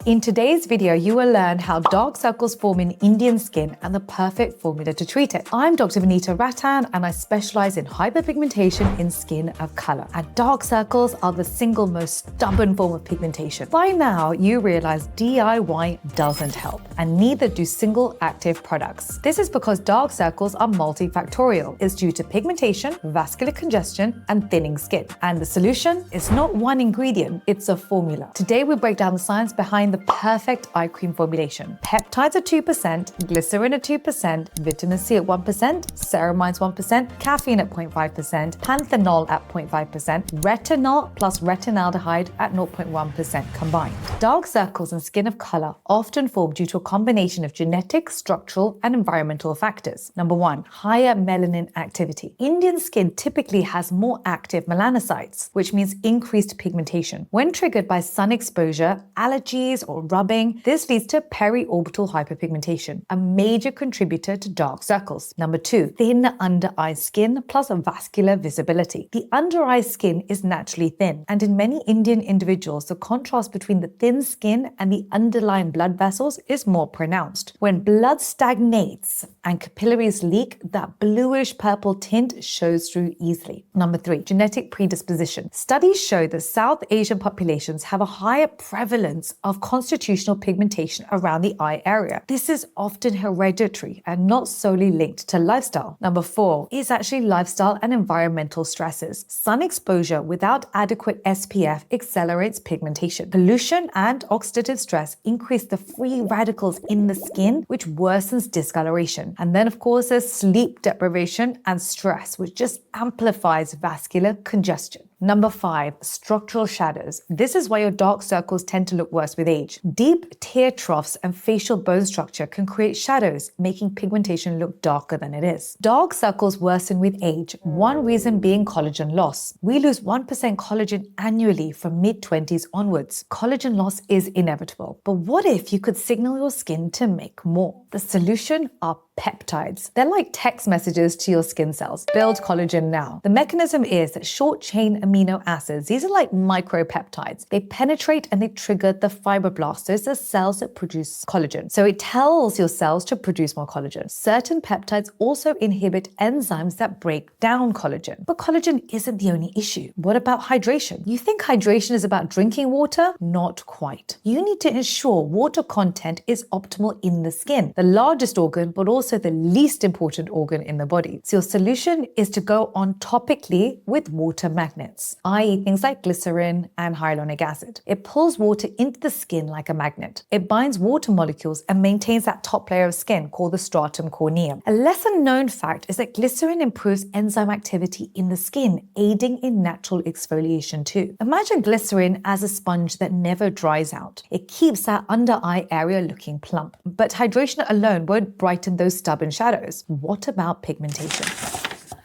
In today's video, you will learn how dark circles form in Indian skin and the perfect formula to treat it. I'm Dr. Vanita Rattan and I specialize in hyperpigmentation in skin of color. And dark circles are the single most stubborn form of pigmentation. By now, you realize DIY doesn't help, and neither do single active products. This is because dark circles are multifactorial. It's due to pigmentation, vascular congestion, and thinning skin. And the solution is not one ingredient, it's a formula. Today, we break down the science behind the perfect eye cream formulation. Peptides at 2%, glycerin at 2%, vitamin C at 1%, ceramides 1%, caffeine at 0.5%, panthenol at 0.5%, retinol plus retinaldehyde at 0.1% combined. Dark circles in skin of color often form due to a combination of genetic, structural, and environmental factors. Number 1, higher melanin activity. Indian skin typically has more active melanocytes, which means increased pigmentation. When triggered by sun exposure, allergies, or rubbing, this leads to periorbital hyperpigmentation, a major contributor to dark circles. Number 2, thin under eye skin plus vascular visibility. The under eye skin is naturally thin, and in many Indian individuals, the contrast between the thin skin and the underlying blood vessels is more pronounced. When blood stagnates and capillaries leak, that bluish purple tint shows through easily. Number 3, genetic predisposition. Studies show that South Asian populations have a higher prevalence of constitutional pigmentation around the eye area. This is often hereditary and not solely linked to lifestyle. Number 4 is actually lifestyle and environmental stresses. Sun exposure without adequate SPF accelerates pigmentation. Pollution and oxidative stress increase the free radicals in the skin, which worsens discoloration. And then, of course, there's sleep deprivation and stress, which just amplifies vascular congestion. Number 5, structural shadows. This is why your dark circles tend to look worse with age. Deep tear troughs and facial bone structure can create shadows, making pigmentation look darker than it is. Dark circles worsen with age, one reason being collagen loss. We lose 1% collagen annually from mid-20s onwards. Collagen loss is inevitable. But what if you could signal your skin to make more? The solution are peptides. They're like text messages to your skin cells. Build collagen now. The mechanism is that short-chain amino acids, these are like micropeptides. They penetrate and they trigger the fibroblasts, those are cells that produce collagen. So it tells your cells to produce more collagen. Certain peptides also inhibit enzymes that break down collagen. But collagen isn't the only issue. What about hydration? You think hydration is about drinking water? Not quite. You need to ensure water content is optimal in the skin, the largest organ, but also the least important organ in the body. So your solution is to go on topically with water magnets, i.e. things like glycerin and hyaluronic acid. It pulls water into the skin like a magnet. It binds water molecules and maintains that top layer of skin called the stratum corneum. A lesser known fact is that glycerin improves enzyme activity in the skin, aiding in natural exfoliation too. Imagine glycerin as a sponge that never dries out. It keeps that under eye area looking plump. But hydration alone won't brighten those stubborn shadows. What about pigmentation?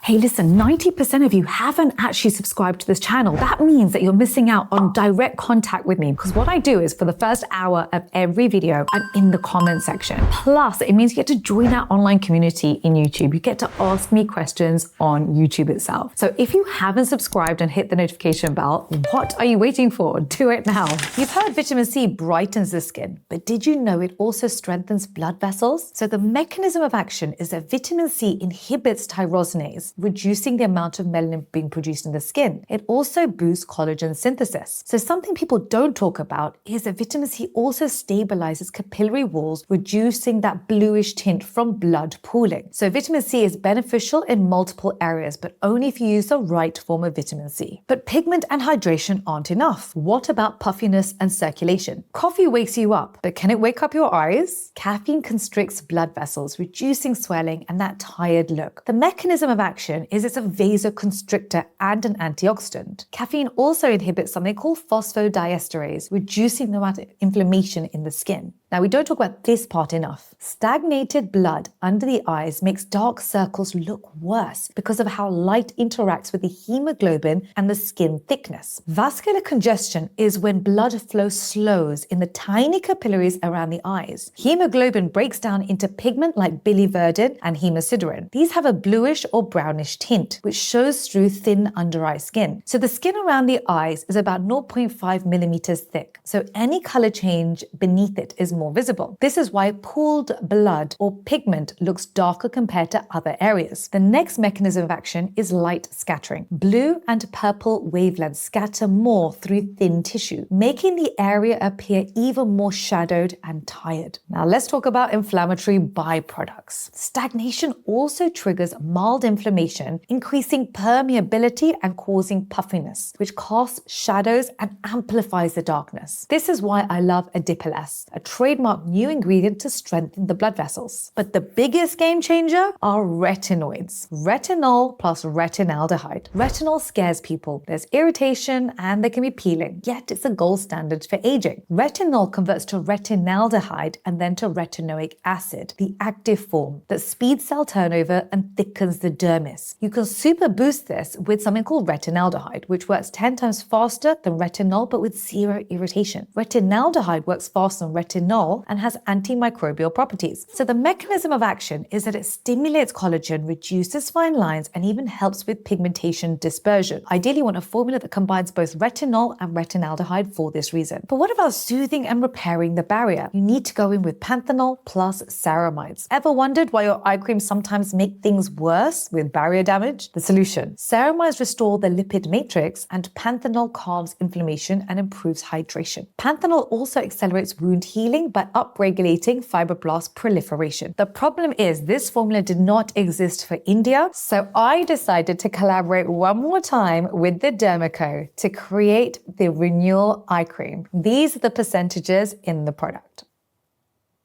Hey, listen, 90% of you haven't actually subscribed to this channel. That means that you're missing out on direct contact with me, because what I do is for the first hour of every video, I'm in the comment section. Plus, it means you get to join our online community in YouTube. You get to ask me questions on YouTube itself. So if you haven't subscribed and hit the notification bell, what are you waiting for? Do it now. You've heard vitamin C brightens the skin, but did you know it also strengthens blood vessels? So the mechanism of action is that vitamin C inhibits tyrosinase, reducing the amount of melanin being produced in the skin. It also boosts collagen synthesis. So something people don't talk about is that vitamin C also stabilizes capillary walls, reducing that bluish tint from blood pooling. So vitamin C is beneficial in multiple areas, but only if you use the right form of vitamin C. But pigment and hydration aren't enough. What about puffiness and circulation? Coffee wakes you up, but can it wake up your eyes? Caffeine constricts blood vessels, reducing swelling and that tired look. The mechanism of action is it's a vasoconstrictor and an antioxidant. Caffeine also inhibits something called phosphodiesterase, reducing the amount of inflammation in the skin. Now, we don't talk about this part enough. Stagnated blood under the eyes makes dark circles look worse because of how light interacts with the hemoglobin and the skin thickness. Vascular congestion is when blood flow slows in the tiny capillaries around the eyes. Hemoglobin breaks down into pigment like biliverdin and hemosiderin. These have a bluish or brown brownish tint, which shows through thin under eye skin. So the skin around the eyes is about 0.5 millimeters thick, so any color change beneath it is more visible. This is why pooled blood or pigment looks darker compared to other areas. The next mechanism of action is light scattering. Blue and purple wavelengths scatter more through thin tissue, making the area appear even more shadowed and tired. Now let's talk about inflammatory byproducts. Stagnation also triggers mild inflammation, increasing permeability and causing puffiness, which casts shadows and amplifies the darkness. This is why I love Adipeles, a trademark new ingredient to strengthen the blood vessels. But the biggest game changer are retinoids. Retinol plus retinaldehyde. Retinol scares people. There's irritation and there can be peeling, yet it's a gold standard for aging. Retinol converts to retinaldehyde and then to retinoic acid, the active form that speeds cell turnover and thickens the dermis. You can super boost this with something called retinaldehyde, which works 10 times faster than retinol but with zero irritation. Retinaldehyde works faster than retinol and has antimicrobial properties. So the mechanism of action is that it stimulates collagen, reduces fine lines, and even helps with pigmentation dispersion. Ideally, you want a formula that combines both retinol and retinaldehyde for this reason. But what about soothing and repairing the barrier? You need to go in with panthenol plus ceramides. Ever wondered why your eye creams sometimes make things worse with barrier damage? The solution: ceramides restore the lipid matrix and panthenol calms inflammation and improves hydration. Panthenol also accelerates wound healing by upregulating fibroblast proliferation. The problem is this formula did not exist for India, so I decided to collaborate one more time with the Derma Co to create the Renewal Eye Cream. These are the percentages in the product.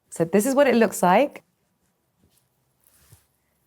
So this is what it looks like.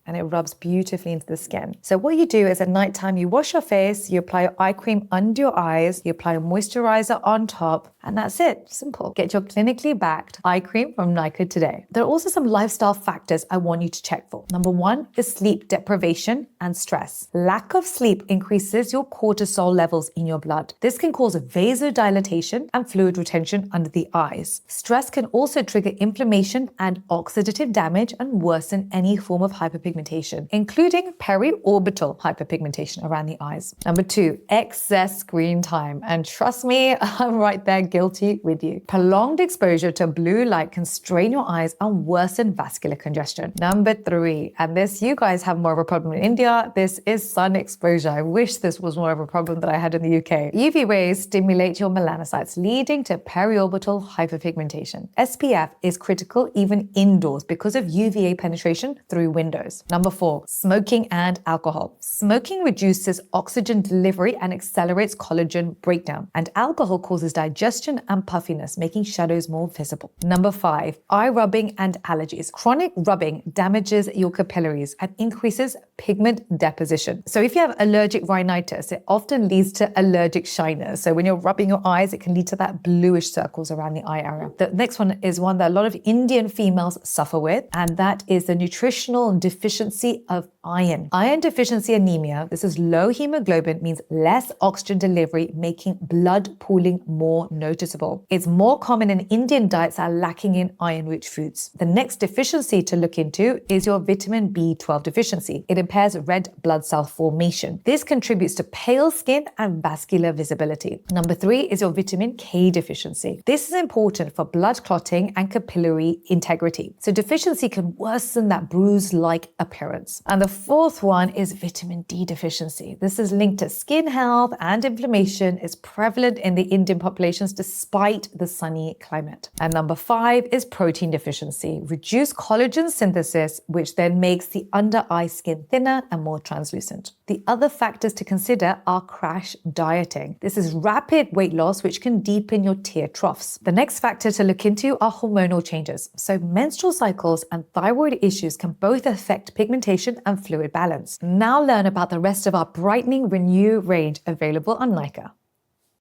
And it rubs beautifully into the skin. So what you do is at nighttime, you wash your face, you apply your eye cream under your eyes, you apply a moisturizer on top, and that's it. Simple. Get your clinically backed eye cream from NYKAA today. There are also some lifestyle factors I want you to check for. Number one is sleep deprivation and stress. Lack of sleep increases your cortisol levels in your blood. This can cause vasodilatation and fluid retention under the eyes. Stress can also trigger inflammation and oxidative damage and worsen any form of hyperpigmentation, including periorbital hyperpigmentation around the eyes. Number two, excess screen time. And trust me, I'm right there guilty with you. Prolonged exposure to blue light can strain your eyes and worsen vascular congestion. Number three, and this you guys have more of a problem in India, this is sun exposure. I wish this was more of a problem that I had in the UK. UV rays stimulate your melanocytes, leading to periorbital hyperpigmentation. SPF is critical even indoors because of UVA penetration through windows. Number four, smoking and alcohol. Smoking reduces oxygen delivery and accelerates collagen breakdown, and alcohol causes digestion and puffiness, making shadows more visible. Number five, eye rubbing and allergies. Chronic rubbing damages your capillaries and increases pigment deposition. So if you have allergic rhinitis, it often leads to allergic shyness. So when you're rubbing your eyes, it can lead to that bluish circles around the eye area. The next one is one that a lot of Indian females suffer with, and that is the nutritional deficiency of iron. Iron deficiency anemia, this is low hemoglobin, means less oxygen delivery, making blood pooling more noticeable. It's more common in Indian diets that are lacking in iron-rich foods. The next deficiency to look into is your vitamin B12 deficiency. It impairs red blood cell formation. This contributes to pale skin and vascular visibility. Number three is your vitamin K deficiency. This is important for blood clotting and capillary integrity. So deficiency can worsen that bruise-like appearance. And the fourth one is vitamin D deficiency. This is linked to skin health and inflammation. It's prevalent in the Indian populations despite the sunny climate. And number five is protein deficiency. Reduced collagen synthesis, which then makes the under eye skin thinner and more translucent. The other factors to consider are crash dieting. This is rapid weight loss, which can deepen your tear troughs. The next factor to look into are hormonal changes. So menstrual cycles and thyroid issues can both affect pigmentation and fluid balance. Now learn about the rest of our Brightening Renew range available on NYKAA.